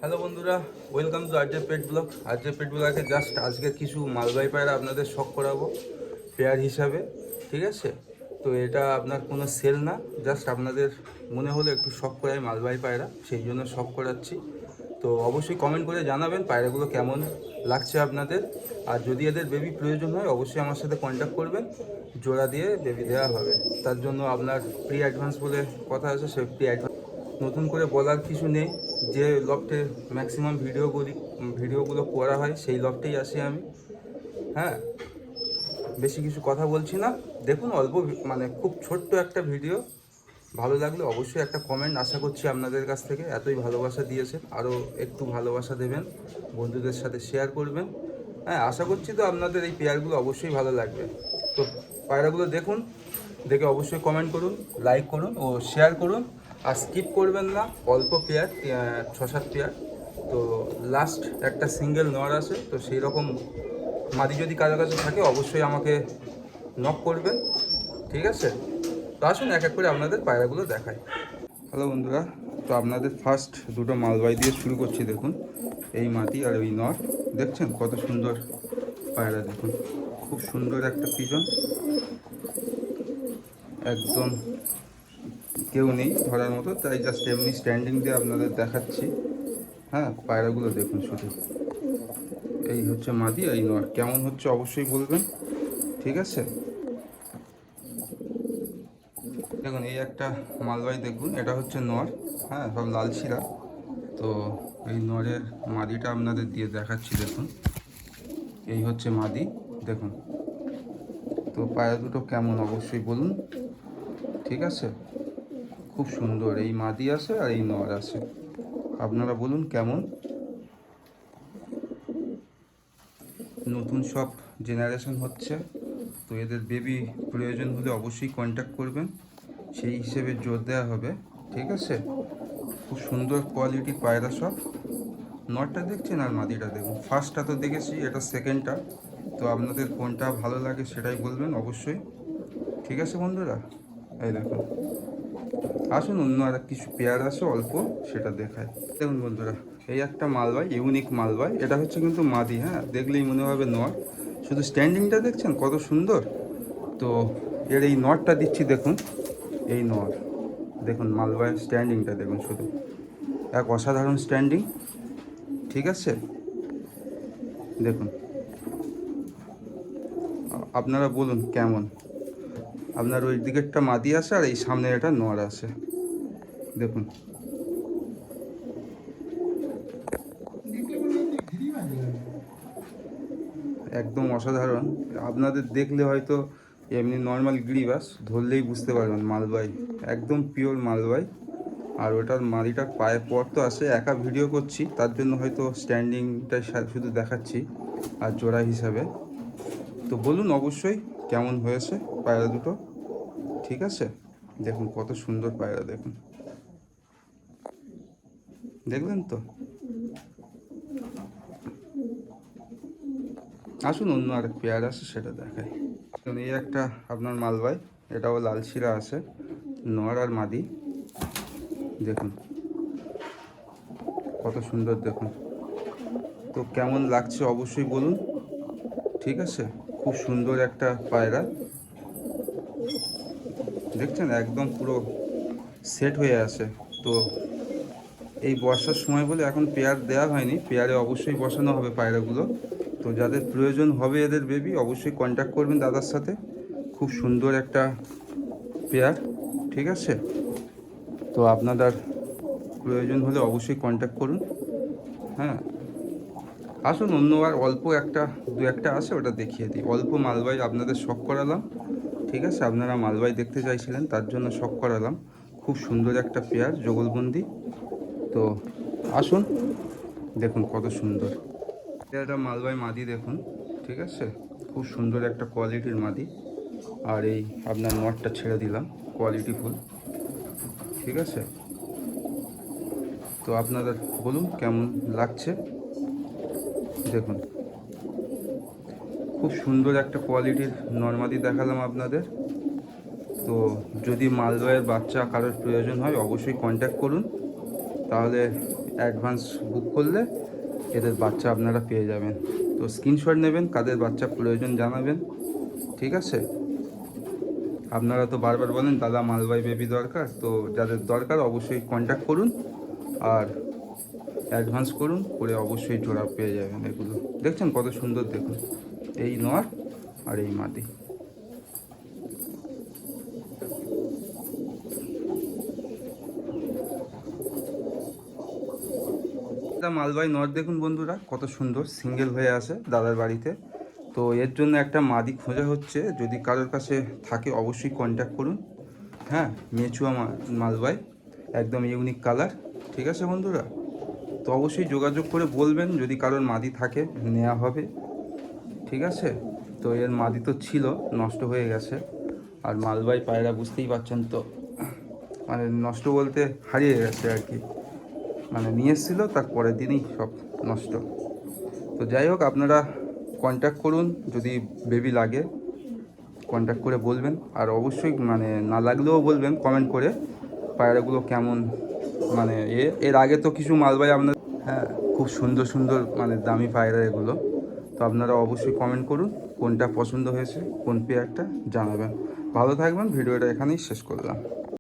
Hello বন্ধুরা, welcome to RJ pet blog. RJ pet ব্লগে just আজকে কিছু মালবাহী পায়রা আপনাদের শখ করাবো পেয়ার হিসাবে, ঠিক আছে? তো এটা আপনার কোনো সেল না, জাস্ট আপনাদের মনে হলো একটু শখ করাই মালবাহী পায়রা, সেই জন্য শখ করাচ্ছি। তো অবশ্যই কমেন্ট করে জানাবেন পায়রাগুলো কেমন লাগছে আপনাদের। আর যদি এদের বেবি প্রয়োজন হয় অবশ্যই আমার সাথে কন্ট্যাক্ট করবেন, জোড়া দিয়ে বেবি দেওয়া হবে। তার জন্য আপনার প্রি অ্যাডভান্স বলে কথা আছে, সেই প্রি অ্যাডভান্স নতুন করে বলার কিছু নেই। যে লফটে ম্যাক্সিমাম ভিডিওগুলো করা হয় সেই লফটেই আসি আমি। হ্যাঁ, বেশি কিছু কথা বলছি না। দেখুন, অল্প মানে খুব ছোট্ট একটা ভিডিও। ভালো লাগলে অবশ্যই একটা কমেন্ট আশা করছি আপনাদের কাছ থেকে। এতই ভালোবাসা দিয়েছেন, আরও একটু ভালোবাসা দেবেন, বন্ধুদের সাথে শেয়ার করবেন। হ্যাঁ, আশা করছি তো আপনাদের এই পেয়ারগুলো অবশ্যই ভালো লাগবে। তো পায়রাগুলো দেখুন, দেখে অবশ্যই কমেন্ট করুন, লাইক করুন ও শেয়ার করুন। আর স্কিপ করবেন না, অল্প পেয়ার, 6-7 পেয়ার। তো লাস্ট একটা সিঙ্গেল নর আছে, তো সেই রকম মাদি যদি কারো কাছে থাকে অবশ্যই আমাকে নক করবেন, ঠিক আছে? তো আসুন এক এক করে আপনাদের পায়রাগুলো দেখায়। হ্যালো বন্ধুরা, তো আপনাদের ফার্স্ট দুটো মালবাই দিয়ে শুরু করছি। দেখুন, এই মাটি আর ওই নর, দেখছেন কত সুন্দর পায়রা। দেখুন, খুব সুন্দর একটা পিজন, একদম কেউ নেই ধরার মতো, তাই জাস্ট এমনি স্ট্যান্ডিং দিয়ে আপনাদের দেখাচ্ছি। হ্যাঁ, পায়রাগুলো দেখুন শুধু। এই হচ্ছে মাদি, এই নর কেমন হচ্ছে অবশ্যই বলবেন, ঠিক আছে? দেখুন, এই একটা মালবাই দেখুন, এটা হচ্ছে নর। হ্যাঁ, সব লাল শিরা। তো এই নরের মাদিটা আপনাদের দিয়ে দেখাচ্ছি। দেখুন, এই হচ্ছে মাদি, দেখুন। তো পায়রা দুটো কেমন অবশ্যই বলুন, ঠিক আছে? খুব সুন্দর, এই মাদি আছে আর এই নর আছে, আপনারা বলুন কেমন। নতুন সব জেনারেশন হচ্ছে, তো এদের বেবি প্রয়োজন হলে অবশ্যই কন্ট্যাক্ট করবেন, সেই হিসেবে জোর দেওয়া হবে, ঠিক আছে? খুব সুন্দর কোয়ালিটির পায়রা সব। নটটা দেখছেন আর মাদিটা দেখুন। ফার্স্টটা তো দেখেছি, এটা সেকেন্ডটা। তো আপনাদের কোনটা ভালো লাগে সেটাই বলবেন অবশ্যই, ঠিক আছে বন্ধুরা? এই দেখুন, আসুন অন্য আর কিছু পেয়ার আছে অল্প, সেটা দেখায়। দেখুন বন্ধুরা, এই একটা মালবাই, ইউনিক মালবাই। এটা হচ্ছে কিন্তু মাদি। হ্যাঁ, দেখলেই মনে হবে নর, শুধু স্ট্যান্ডিংটা দেখছেন কত সুন্দর। তো এর এই নটটা দিচ্ছি, দেখুন এই নর, দেখুন মালবাইয়ের স্ট্যান্ডিংটা দেখুন শুধু, এক অসাধারণ স্ট্যান্ডিং, ঠিক আছে? দেখুন, আপনারা বলুন কেমন। আপনার ওই দিকেরটা মাদি আছে আর এই সামনে এটা নর আছে, দেখুন। একদম অসাধারণ। আপনাদের দেখলে হয়তো এমনি নর্মাল গিরিবাস ধরলেই বুঝতে পারবেন মালবাই, একদম পিওর মালবাই। আর ওটার মাদিটার পায়ে পর্ত আছে, একা ভিডিও করছি তার জন্য হয়তো স্ট্যান্ডিংটা শুধু দেখাচ্ছি আর জোড়া হিসাবে। তো বলুন অবশ্যই কেমন হয়েছে পায়রা দুটো, ঠিক আছে? দেখুন কত সুন্দর পায়রা, দেখুন, দেখলেন তো? আসুন অন্য আর পেয়ার আছে সেটা দেখাই। এই একটা আপনার মালবাই, এটাও লাল শিরা আছে, নর আর মাদি, দেখুন কত সুন্দর, দেখুন। তো কেমন লাগছে অবশ্যই বলুন, ঠিক আছে? খুব সুন্দর একটা পায়রা, দেখছেন একদম পুরো সেট হয়ে আছে। তো এই বর্ষার সময় বলে এখন পেয়ার দেওয়া হয়নি, পেয়ারে অবশ্যই বসানো হবে পায়রাগুলো। তো যাদের প্রয়োজন হবে এদের বেবি অবশ্যই কন্ট্যাক্ট করবেন দাদার সাথে। খুব সুন্দর একটা পেয়ার, ঠিক আছে? তো আপনাদের প্রয়োজন হলে অবশ্যই কন্ট্যাক্ট করুন। হ্যাঁ, আসুন অন্য আর অল্প একটা দু একটা আছে, ওটা দেখিয়ে দিই। অল্প মালবাই আপনাদের শখ করালাম, ঠিক আছে? আপনারা মালবাই দেখতে চাইছিলেন তার জন্য শখ করালাম। খুব সুন্দর একটা পেয়ার, যুগলবন্দি। তো আসুন দেখুন কত সুন্দর এটা মালবাই মাদি, দেখুন, ঠিক আছে? খুব সুন্দর একটা কোয়ালিটির মাদি। আর এই আপনার নটটা ছেড়ে দিলাম, কোয়ালিটি ফুল, ঠিক আছে? তো আপনাদের বলুন কেমন লাগছে, দেখুন খুব সুন্দর একটা কোয়ালিটির নর্মাদি দেখালাম আপনাদের। তো যদি মালদয়ের বাচ্চা কারোর প্রয়োজন হয় অবশ্যই কন্ট্যাক্ট করুন, তাহলে অ্যাডভান্স বুক করলে এদের বাচ্চা আপনারা পেয়ে যাবেন। তো স্ক্রিনশট নেবেন, কাদের বাচ্চা প্রয়োজন জানাবেন, ঠিক আছে? আপনারা তো বারবার বলেন দাদা মালবাই বেবি দরকার, তো যাদের দরকার অবশ্যই কন্ট্যাক্ট করুন আর অ্যাডভান্স করুন, করে অবশ্যই জোড়া পেয়ে যাবেন। এগুলো দেখছেন কত সুন্দর, দেখুন এই নর আর এই মাদি। মালবাই নর দেখুন বন্ধুরা কত সুন্দর সিঙ্গেল হয়ে আসে দাদার বাড়িতে। তো এর জন্য একটা মাদি খোঁজা হচ্ছে, যদি কারোর কাছে থাকে অবশ্যই কন্ট্যাক্ট করুন। হ্যাঁ, মেচুয়া মালবাই, একদম ইউনিক কালার, ঠিক আছে বন্ধুরা? তো অবশ্যই যোগাযোগ করে বলবেন, যদি কারোর মাদি থাকে নেওয়া হবে, ঠিক আছে? তো এর মাদি তো ছিল, নষ্ট হয়ে গেছে। আর মালবাই পায়রা বুঝতেই পারছেন তো, মানে নষ্ট বলতে হারিয়ে গেছে আর কি, মানে নিয়ে এসেছিলো তার পরের দিনই সব নষ্ট। তো যাই হোক, আপনারা কন্ট্যাক্ট করুন, যদি বেবি লাগে কন্ট্যাক্ট করে বলবেন। আর অবশ্যই মানে না লাগলেও বলবেন কমেন্ট করে পায়রাগুলো কেমন, মানে এর আগে তো কিছু মালবাই আপনার, হ্যাঁ খুব সুন্দর সুন্দর মানে দামি পায়রা এগুলো। তো আপনারা অবশ্যই কমেন্ট করুন কোনটা পছন্দ হয়েছে, কোন পেয়ারটা জানাবেন। ভালো থাকবেন, ভিডিওটা এখানেই শেষ করলাম।